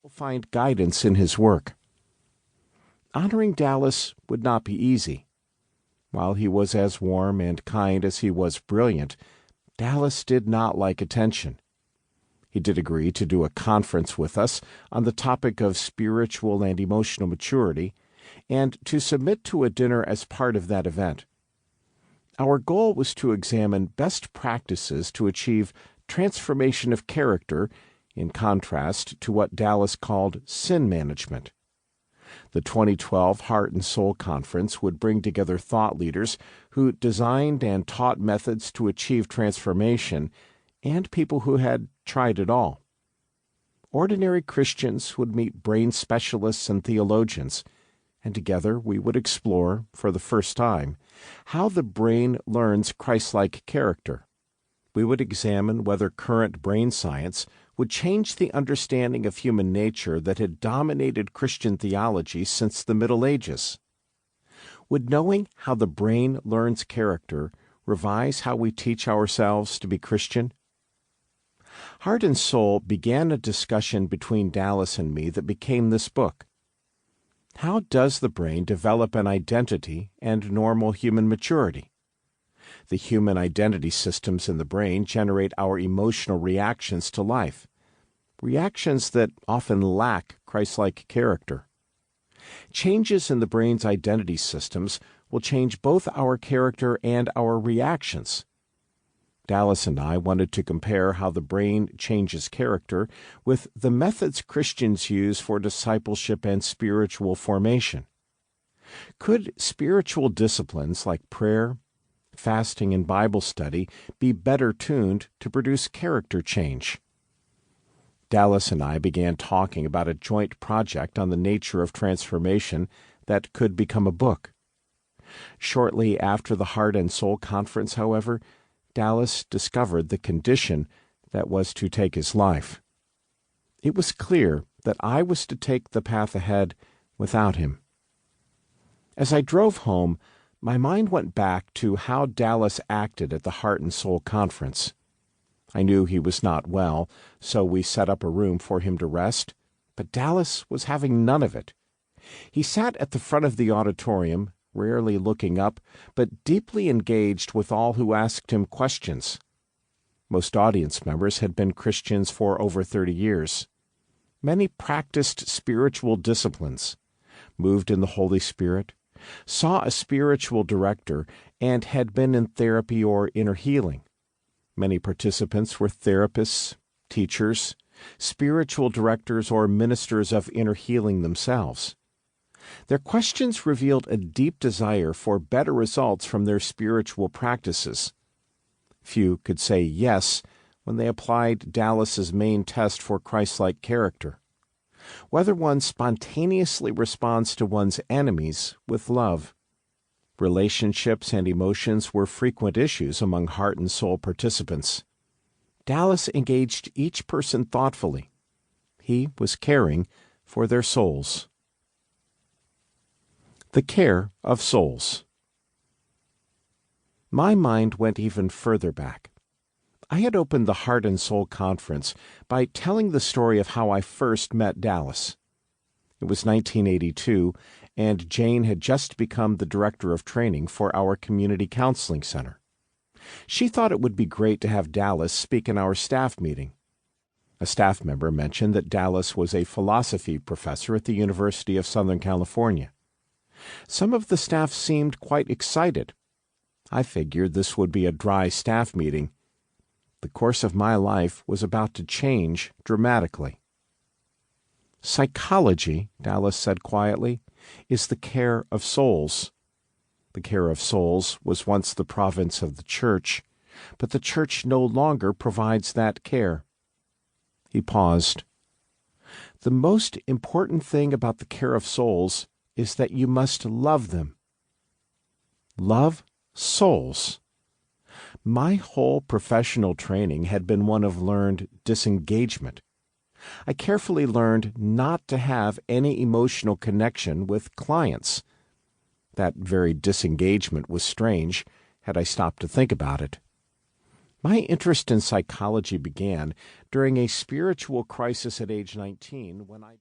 find guidance in his work. Honoring Dallas would not be easy. While he was as warm and kind as he was brilliant, Dallas did not like attention. He did agree to do a conference with us on the topic of spiritual and emotional maturity, and to submit to a dinner as part of that event. Our goal was to examine best practices to achieve transformation of character, in contrast to what Dallas called sin management. The 2012 Heart and Soul Conference would bring together thought leaders who designed and taught methods to achieve transformation, and people who had tried it all. Ordinary Christians would meet brain specialists and theologians, and together we would explore, for the first time, how the brain learns Christ-like character. We would examine whether current brain science would change the understanding of human nature that had dominated Christian theology since the Middle Ages. Would knowing how the brain learns character revise how we teach ourselves to be Christian? Heart and Soul began a discussion between Dallas and me that became this book. How does the brain develop an identity and normal human maturity? The human identity systems in the brain generate our emotional reactions to life, reactions that often lack Christ-like character. Changes in the brain's identity systems will change both our character and our reactions. Dallas and I wanted to compare how the brain changes character with the methods Christians use for discipleship and spiritual formation. Could spiritual disciplines like prayer, fasting, and Bible study be better tuned to produce character change? Dallas and I began talking about a joint project on the nature of transformation that could become a book. Shortly after the Heart and Soul Conference, however, Dallas discovered the condition that was to take his life. It was clear that I was to take the path ahead without him. As I drove home, my mind went back to how Dallas acted at the Heart and Soul Conference. I knew he was not well, so we set up a room for him to rest, but Dallas was having none of it. He sat at the front of the auditorium, rarely looking up, but deeply engaged with all who asked him questions. Most audience members had been Christians for over 30 years. Many practiced spiritual disciplines, moved in the Holy Spirit, saw a spiritual director, and had been in therapy or inner healing. Many participants were therapists, teachers, spiritual directors, or ministers of inner healing themselves. Their questions revealed a deep desire for better results from their spiritual practices. Few could say yes when they applied Dallas's main test for Christ-like character: whether one spontaneously responds to one's enemies with love. Relationships and emotions were frequent issues among Heart and Soul participants. Dallas engaged each person thoughtfully. He was caring for their souls. The care of souls. My mind went even further back. I had opened the Heart and Soul Conference by telling the story of how I first met Dallas. It was 1982, and Jane had just become the director of training for our community counseling center. She thought it would be great to have Dallas speak in our staff meeting. A staff member mentioned that Dallas was a philosophy professor at the University of Southern California. Some of the staff seemed quite excited. I figured this would be a dry staff meeting. The course of my life was about to change dramatically. Psychology, Dallas said quietly, is the care of souls. The care of souls was once the province of the church, but the church no longer provides that care. He paused. The most important thing about the care of souls is that you must love them. Love souls. My whole professional training had been one of learned disengagement. I carefully learned not to have any emotional connection with clients. That very disengagement was strange, had I stopped to think about it. My interest in psychology began during a spiritual crisis at age 19 when I